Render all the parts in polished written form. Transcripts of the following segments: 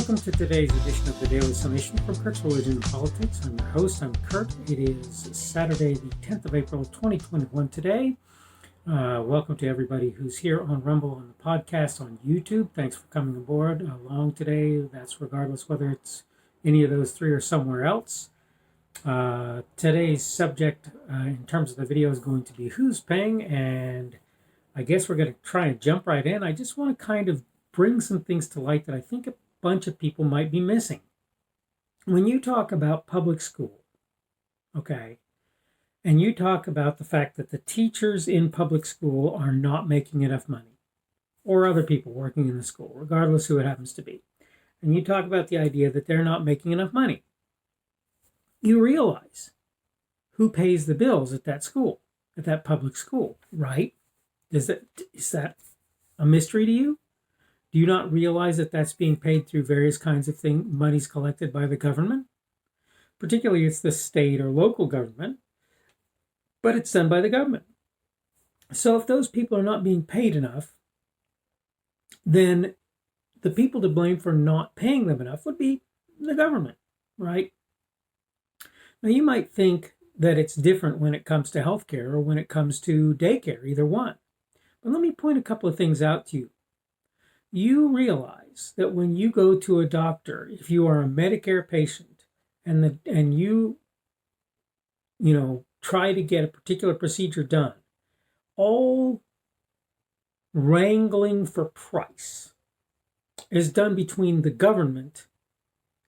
welcome to today's edition of the Daily Summation from Kurt's Religion and Politics. I'm your host, I'm Kurt. It is Saturday, the 10th of April, 2021 today. Welcome to everybody who's here on Rumble, on the podcast, on YouTube. Thanks for coming aboard along today. That's regardless whether it's any of those three or somewhere else. Today's subject in terms of the video is going to be who's paying, and I guess we're going to try and jump right in. I just want to kind of bring some things to light that I think a bunch of people might be missing. When you talk about public school, okay, and you talk about the fact that the teachers in public school are not making enough money, or other people working in the school, regardless who it happens to be, and you talk about the idea that they're not making enough money, you realize who pays the bills at that school, at that public school, right? Is that a mystery to you? Do you not realize that that's being paid through various kinds of things, monies collected by the government? Particularly, it's the state or local government, but it's done by the government. So if those people are not being paid enough, then the people to blame for not paying them enough would be the government, right? Now, you might think that it's different when it comes to healthcare or when it comes to daycare, either one. But let me point a couple of things out to you. You realize that when you go to a doctor, if you are a Medicare patient and you try to get a particular procedure done, all wrangling for price is done between the government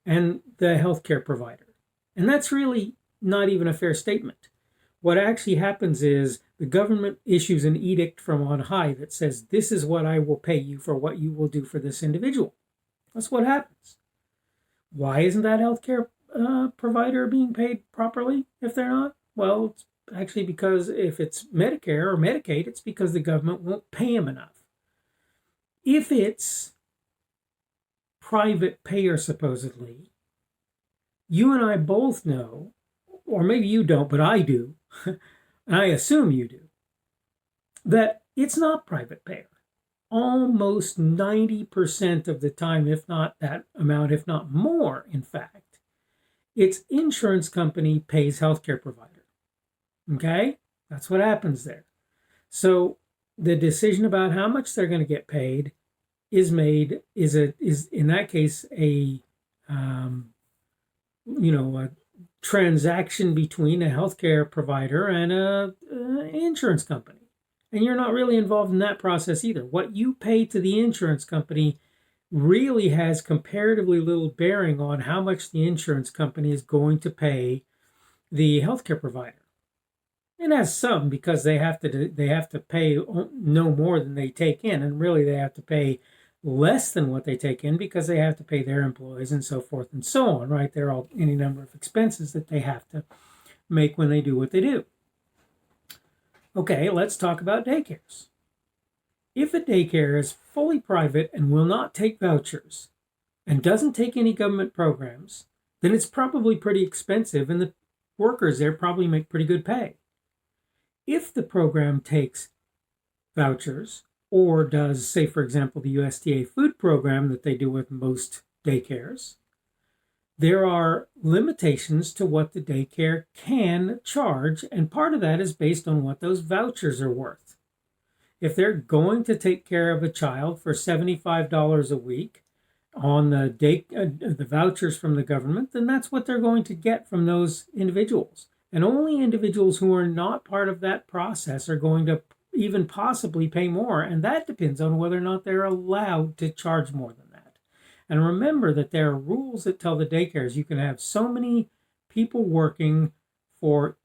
and the healthcare provider. And that's really not even a fair statement. What actually happens is the government issues an edict from on high that says, this is what I will pay you for what you will do for this individual. That's what happens. Why isn't that healthcare provider being paid properly if they're not? Well, it's actually because if it's Medicare or Medicaid, it's because the government won't pay him enough. If it's private payer, supposedly, you and I both know, or maybe you don't, but I do, and I assume you do, that it's not private payer. Almost 90% of the time, if not that amount, if not more, in fact, its insurance company pays healthcare provider. Okay? That's what happens there. So the decision about how much they're going to get paid is in that case a transaction between a healthcare provider and an insurance company. And you're not really involved in that process either. What you pay to the insurance company really has comparatively little bearing on how much the insurance company is going to pay the healthcare provider. It has some, because they have to pay no more than they take in, and really they have to pay less than what they take in because they have to pay their employees and so forth and so on, right? There are any number of expenses that they have to make when they do what they do. Okay, let's talk about daycares. If a daycare is fully private and will not take vouchers and doesn't take any government programs, then it's probably pretty expensive and the workers there probably make pretty good pay. If the program takes vouchers, or does, say, for example, the USDA food program that they do with most daycares, there are limitations to what the daycare can charge, and part of that is based on what those vouchers are worth. If they're going to take care of a child for $75 a week on the vouchers from the government, then that's what they're going to get from those individuals. And only individuals who are not part of that process are going to even possibly pay more, and that depends on whether or not they're allowed to charge more than that. And remember that there are rules that tell the daycares you can have so many people working for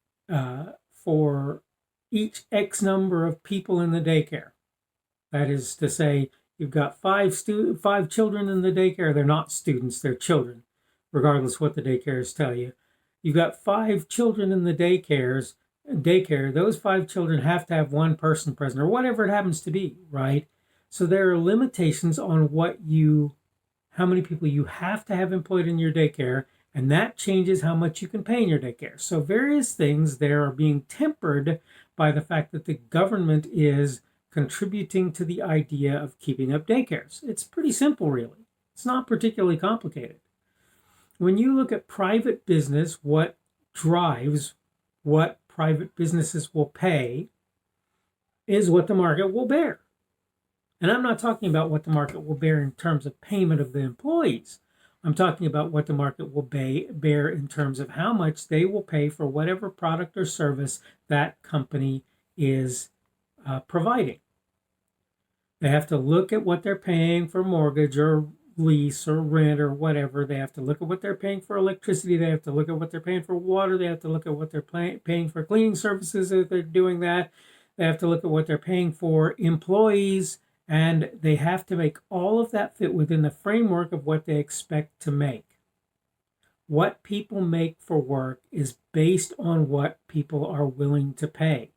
each X number of people in the daycare. That is to say, you've got five children in the daycare. They're not students, they're children, regardless what the daycares tell you. You've got 5 children in the daycare. Those 5 children have to have one person present, or whatever it happens to be, right? So there are limitations on how many people you have to have employed in your daycare, and that changes how much you can pay in your daycare. So various things there are being tempered by the fact that the government is contributing to the idea of keeping up daycares. It's pretty simple, really. It's not particularly complicated. When you look at private business, what drives what private businesses will pay is what the market will bear. And I'm not talking about what the market will bear in terms of payment of the employees. I'm talking about what the market will bear in terms of how much they will pay for whatever product or service that company is providing. They have to look at what they're paying for mortgage or lease or rent or whatever. They have to look at what they're paying for electricity. They have to look at what they're paying for water. They have to look at what they're paying for cleaning services if they're doing that. They have to look at what they're paying for employees. And they have to make all of that fit within the framework of what they expect to make. What people make for work is based on what people are willing to pay.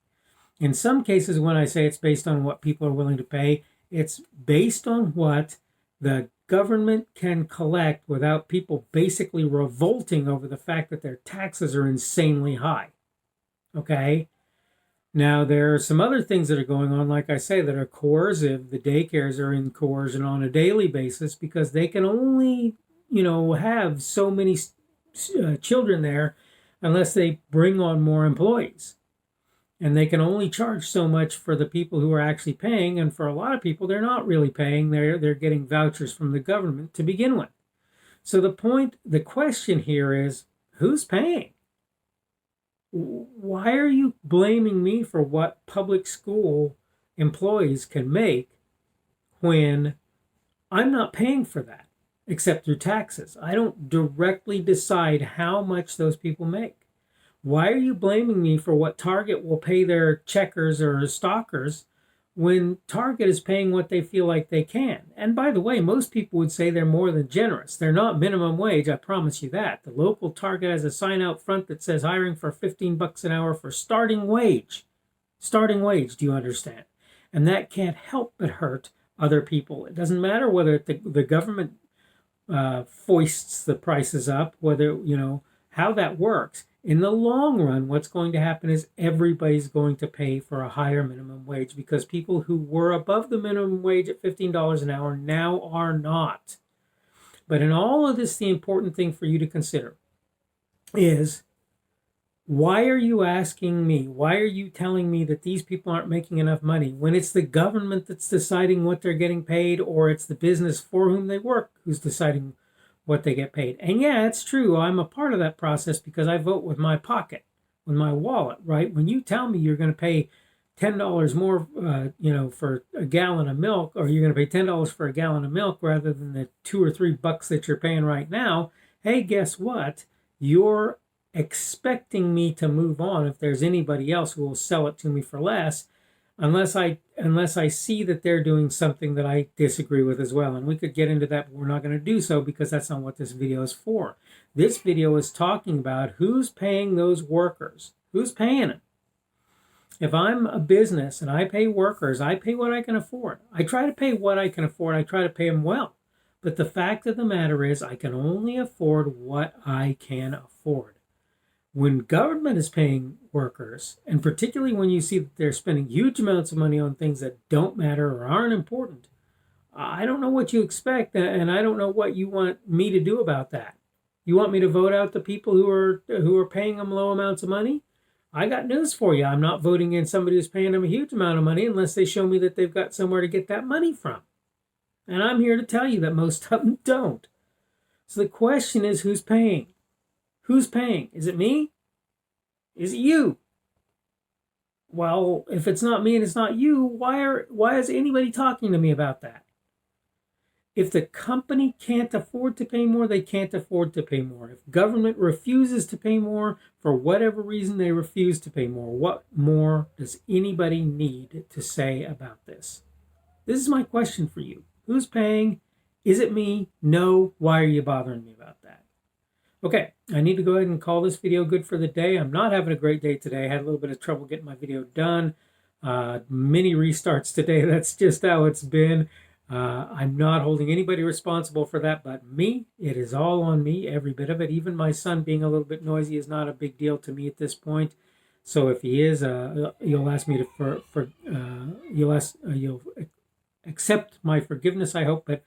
In some cases, when I say it's based on what people are willing to pay, it's based on what the government can collect without people basically revolting over the fact that their taxes are insanely high. Okay? Now, there are some other things that are going on, like I say, that are coercive. The daycares are in coercion on a daily basis because they can only, have so many children there unless they bring on more employees. And they can only charge so much for the people who are actually paying. And for a lot of people, they're not really paying. They're getting vouchers from the government to begin with. So the question here is, who's paying? Why are you blaming me for what public school employees can make when I'm not paying for that except through taxes? I don't directly decide how much those people make. Why are you blaming me for what Target will pay their checkers or stalkers when Target is paying what they feel like they can? And by the way, most people would say they're more than generous. They're not minimum wage, I promise you that. The local Target has a sign out front that says hiring for $15 an hour for starting wage. Starting wage, do you understand? And that can't help but hurt other people. It doesn't matter whether the government foists the prices up, whether, how that works. In the long run, what's going to happen is everybody's going to pay for a higher minimum wage because people who were above the minimum wage at $15 an hour now are not. But in all of this, the important thing for you to consider is, why are you asking me? Why are you telling me that these people aren't making enough money when it's the government that's deciding what they're getting paid, or it's the business for whom they work who's deciding what they get paid? And yeah, it's true. I'm a part of that process because I vote with my pocket, with my wallet, right? When you tell me you're going to pay $10 more, for a gallon of milk, or you're going to pay $10 for a gallon of milk rather than the $2 or $3 that you're paying right now, hey, guess what? You're expecting me to move on if there's anybody else who will sell it to me for less, unless I see that they're doing something that I disagree with as well. And we could get into that, but we're not going to do so because that's not what this video is for. This video is talking about who's paying those workers. Who's paying them? If I'm a business and I pay workers, I pay what I can afford. I try to pay what I can afford. I try to pay them well. But the fact of the matter is, I can only afford what I can afford. When government is paying workers, and particularly when you see that they're spending huge amounts of money on things that don't matter or aren't important, I don't know what you expect, and I don't know what you want me to do about that. You want me to vote out the people who are paying them low amounts of money? I got news for you. I'm not voting in somebody who's paying them a huge amount of money unless they show me that they've got somewhere to get that money from. And I'm here to tell you that most of them don't. So the question is, who's paying? Who's paying? Is it me? Is it you? Well, if it's not me and it's not you, why is anybody talking to me about that? If the company can't afford to pay more, they can't afford to pay more. If government refuses to pay more, for whatever reason they refuse to pay more, what more does anybody need to say about this? This is my question for you. Who's paying? Is it me? No. Why are you bothering me about that? Okay, I need to go ahead and call this video good for the day. I'm not having a great day today. I had a little bit of trouble getting my video done. Many restarts today. That's just how it's been. I'm not holding anybody responsible for that but me. It is all on me, every bit of it. Even my son being a little bit noisy is not a big deal to me at this point. So if he is, you'll ask me to you'll accept my forgiveness, I hope. But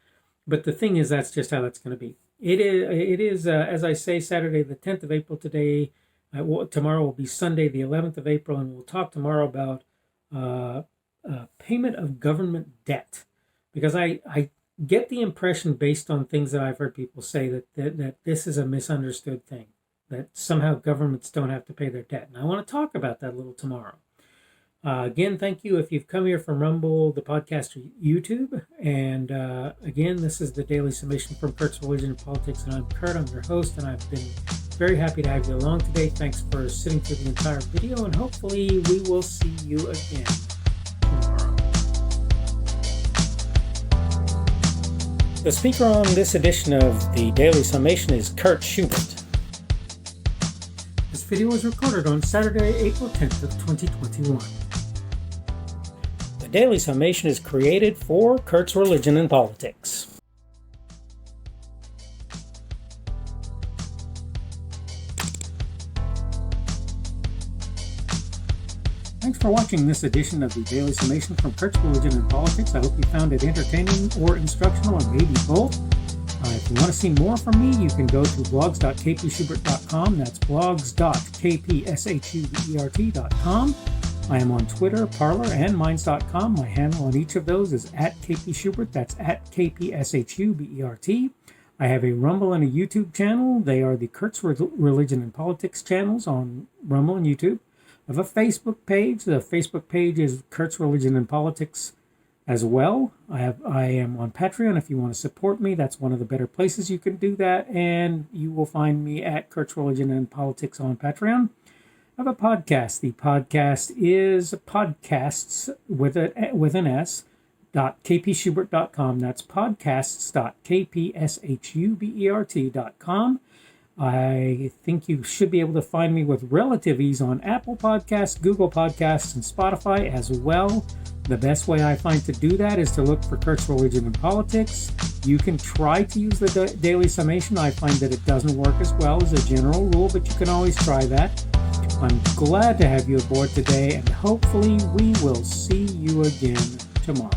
But the thing is, that's just how that's going to be. It is as I say, Saturday the 10th of April today. Tomorrow will be Sunday the 11th of April, and we'll talk tomorrow about payment of government debt. Because I get the impression, based on things that I've heard people say, that this is a misunderstood thing, that somehow governments don't have to pay their debt. And I want to talk about that a little tomorrow. Again, thank you if you've come here from Rumble, the podcast, or YouTube. And again, this is the Daily Summation from Kurt's Religion and Politics, and I'm Kurt. I'm your host, and I've been very happy to have you along today. Thanks for sitting through the entire video, and hopefully we will see you again tomorrow. The speaker on this edition of the Daily Summation is Kurt Schubert. This video was recorded on Saturday, April 10th of 2021. The Daily Summation is created for Kurt's Religion and Politics. Thanks for watching this edition of the Daily Summation from Kurt's Religion and Politics. I hope you found it entertaining or instructional, or maybe both. If you want to see more from me, you can go to blogs.kpschubert.com. That's blogs.kpschubert.com. I am on Twitter, Parler, and Minds.com. My handle on each of those is @kpschubert. That's @kpschubert. I have a Rumble and a YouTube channel. They are the Kurt's Religion and Politics channels on Rumble and YouTube. I have a Facebook page. The Facebook page is Kurt's Religion and Politics as well. I am on Patreon. If you want to support me, that's one of the better places you can do that. And you will find me at Kurt's Religion and Politics on Patreon. I have a podcast. The podcast is podcasts with an S, .kpschubert.com. That's podcasts.kpschubert.com. I think you should be able to find me with relative ease on Apple Podcasts, Google Podcasts, and Spotify as well. The best way I find to do that is to look for Kurt's Religion and Politics. You can try to use the Daily Summation. I find that it doesn't work as well as a general rule, but you can always try that. I'm glad to have you aboard today, and hopefully we will see you again tomorrow.